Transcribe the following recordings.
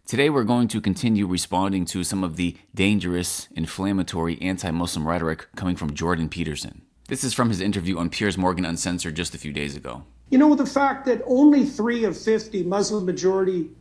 Today we're going to continue responding to some of the dangerous, inflammatory, anti-Muslim rhetoric coming from Jordan Peterson. This is from his interview on Piers Morgan Uncensored just a few days ago. You know, the fact that only 3 of 50 Muslim majority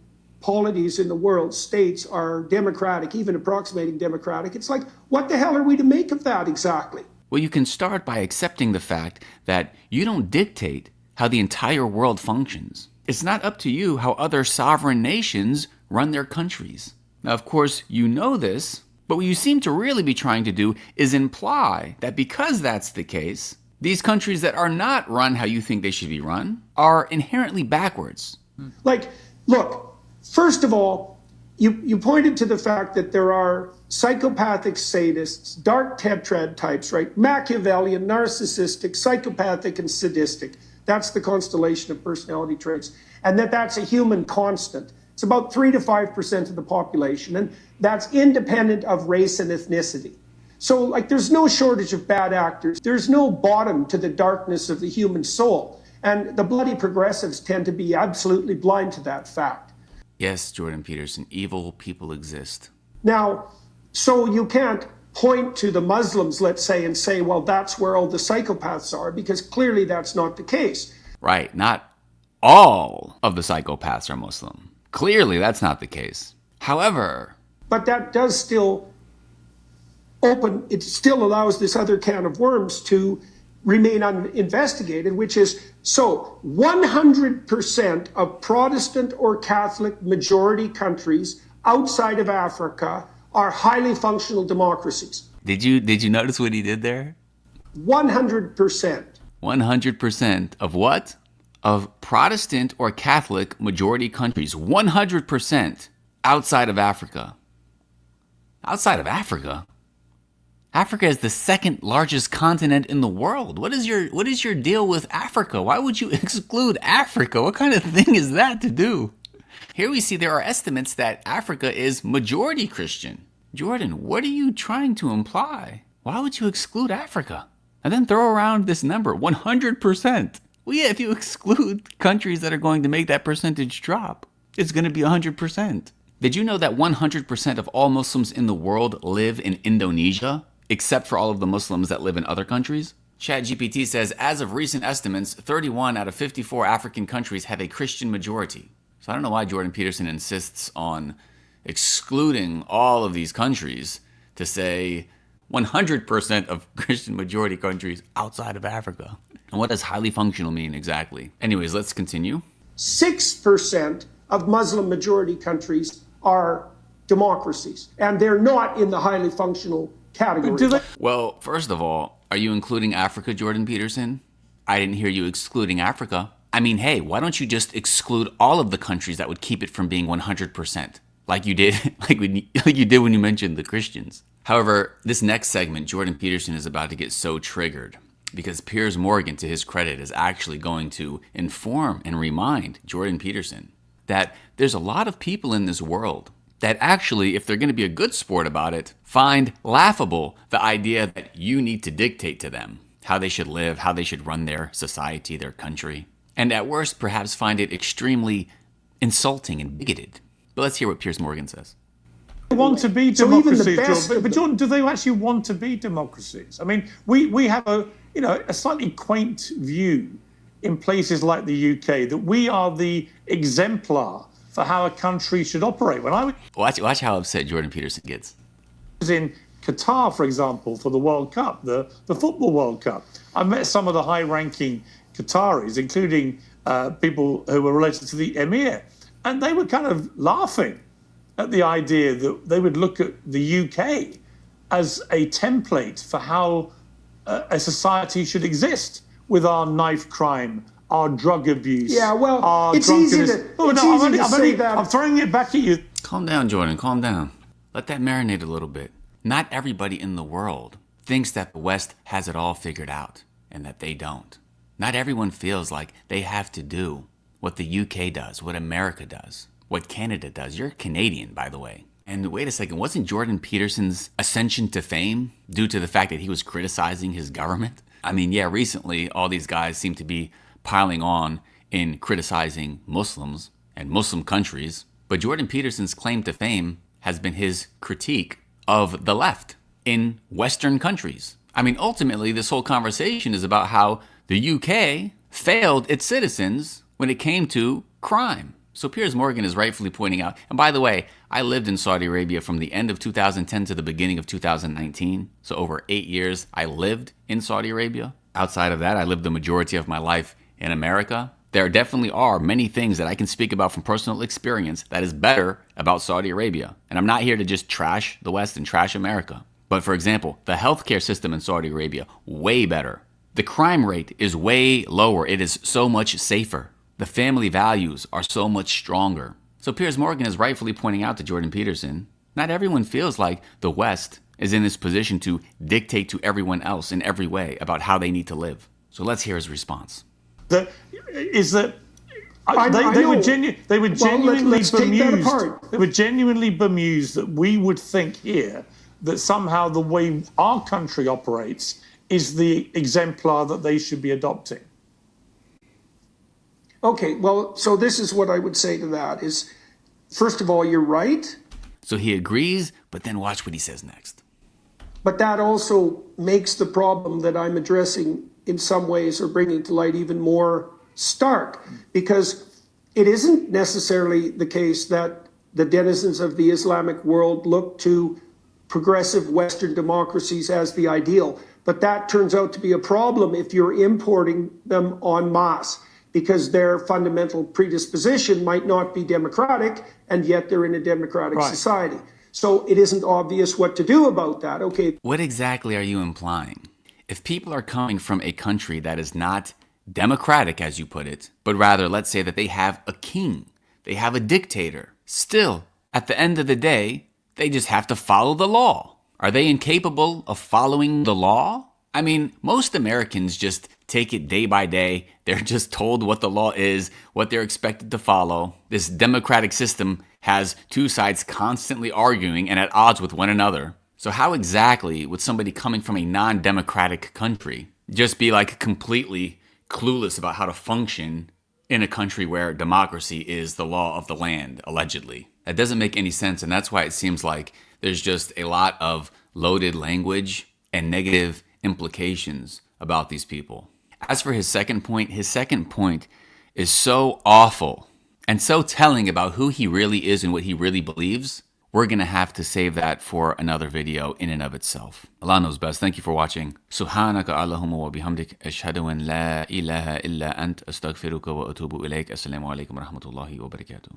polities in the world, states, are democratic, even approximating democratic, it's like, what the hell are we to make of that exactly? Well, you can start by accepting the fact that you don't dictate how the entire world functions. It's not up to you how other sovereign nations run their countries. Now, of course, you know this, but what you seem to really be trying to do is imply that because that's the case, these countries that are not run how you think they should be run are inherently backwards. Like, look, first of all, you pointed to the fact that there are psychopathic sadists, dark tetrad types, right? Machiavellian, narcissistic, psychopathic, and sadistic. That's the constellation of personality traits. And that's a human constant. It's about 3 to 5% of the population. And that's independent of race and ethnicity. So, like, there's no shortage of bad actors. There's no bottom to the darkness of the human soul. And the bloody progressives tend to be absolutely blind to that fact. Yes, Jordan Peterson, evil people exist. Now, so you can't point to the Muslims, let's say, and say, well, that's where all the psychopaths are, because clearly that's not the case. Right, not all of the psychopaths are Muslim. Clearly that's not the case. However, but that does still open, it still allows this other can of worms to remain uninvestigated, which is, so 100% of Protestant or Catholic majority countries outside of Africa are highly functional democracies. Did you notice what he did there? 100%. 100% of what? Of Protestant or Catholic majority countries. 100% outside of Africa. Outside of Africa? Africa is the second largest continent in the world. What is your deal with Africa? Why would you exclude Africa? What kind of thing is that to do? Here we see there are estimates that Africa is majority Christian. Jordan, what are you trying to imply? Why would you exclude Africa? And then throw around this number, 100%. Well, yeah, if you exclude countries that are going to make that percentage drop, it's going to be 100%. Did you know that 100% of all Muslims in the world live in Indonesia, except for all of the Muslims that live in other countries? ChatGPT says, as of recent estimates, 31 out of 54 African countries have a Christian majority. So I don't know why Jordan Peterson insists on excluding all of these countries to say 100% of Christian majority countries outside of Africa. And what does highly functional mean exactly? Anyways, let's continue. 6% of Muslim majority countries are democracies, and they're not in the highly functional category. Well, first of all, are you including Africa, Jordan Peterson? I didn't hear you excluding Africa. I mean, hey, why don't you just exclude all of the countries that would keep it from being 100%? Like you did, like you did when you mentioned the Christians. However, this next segment, Jordan Peterson is about to get so triggered because Piers Morgan, to his credit, is actually going to inform and remind Jordan Peterson that there's a lot of people in this world that actually, if they're going to be a good sport about it, find laughable the idea that you need to dictate to them how they should live, how they should run their society, their country. And at worst, perhaps find it extremely insulting and bigoted. But let's hear what Piers Morgan says. They want to be democracies, but Jordan, do they actually want to be democracies? I mean, we have a slightly quaint view in places like the UK that we are the exemplar for how a country should operate. When I watch how upset Jordan Peterson gets. Was in Qatar, for example, for the World Cup, the football World Cup, I met some of the high-ranking Qataris, including people who were related to the Emir, and they were kind of laughing at the idea that they would look at the UK as a template for how a society should exist with our knife crime, our drug abuse. Yeah, well, our it's easy to say that. I'm throwing it back at you. Calm down, Jordan, calm down. Let that marinate a little bit. Not everybody in the world thinks that the West has it all figured out and that they don't. Not everyone feels like they have to do what the UK does, what America does, what Canada does. You're Canadian, by the way. And wait a second, wasn't Jordan Peterson's ascension to fame due to the fact that he was criticizing his government? I mean, yeah, recently all these guys seem to be piling on in criticizing Muslims and Muslim countries But Jordan Peterson's claim to fame has been his critique of the left in Western countries. I mean, ultimately, this whole conversation is about how the UK failed its citizens when it came to crime. So Piers Morgan is rightfully pointing out, and by the way, I lived in Saudi Arabia from the end of 2010 to the beginning of 2019. So over 8 years, I lived in Saudi Arabia. Outside of that, I lived the majority of my life in America. There definitely are many things that I can speak about from personal experience that is better about Saudi Arabia. And I'm not here to just trash the West and trash America. But for example, the healthcare system in Saudi Arabia, way better. The crime rate is way lower. It is so much safer. The family values are so much stronger. So Piers Morgan is rightfully pointing out to Jordan Peterson, not everyone feels like the West is in this position to dictate to everyone else in every way about how they need to live. So let's hear his response. They were genuinely bemused that we would think here that somehow the way our country operates is the exemplar that they should be adopting. Okay, well, so this is what I would say to that is, first of all, you're right. So he agrees, but then watch what he says next. But that also makes the problem that I'm addressing in some ways or bringing to light even more stark, because it isn't necessarily the case that the denizens of the Islamic world look to progressive Western democracies as the ideal. But that turns out to be a problem if you're importing them en masse, because their fundamental predisposition might not be democratic, and yet they're in a democratic society. So it isn't obvious what to do about that. Okay. What exactly are you implying? If people are coming from a country that is not democratic, as you put it, but rather, let's say that they have a king, they have a dictator, still, at the end of the day, they just have to follow the law. Are they incapable of following the law? I mean, most Americans just take it day by day. They're just told what the law is, what they're expected to follow. This democratic system has two sides constantly arguing and at odds with one another. So how exactly would somebody coming from a non-democratic country just be like completely clueless about how to function in a country where democracy is the law of the land, allegedly? That doesn't make any sense, and that's why it seems like there's just a lot of loaded language and negative implications about these people. As for his second point is so awful and so telling about who he really is and what he really believes. We're going to have to save that for another video in and of itself. Allah knows best. Thank you for watching. Subhanaka Allahumma wa bihamdik. Ashhadu an la ilaha illa ant. Astaghfiruka wa atubu ilayk. Assalamu alaikum wa rahmatullahi wa barakatuh.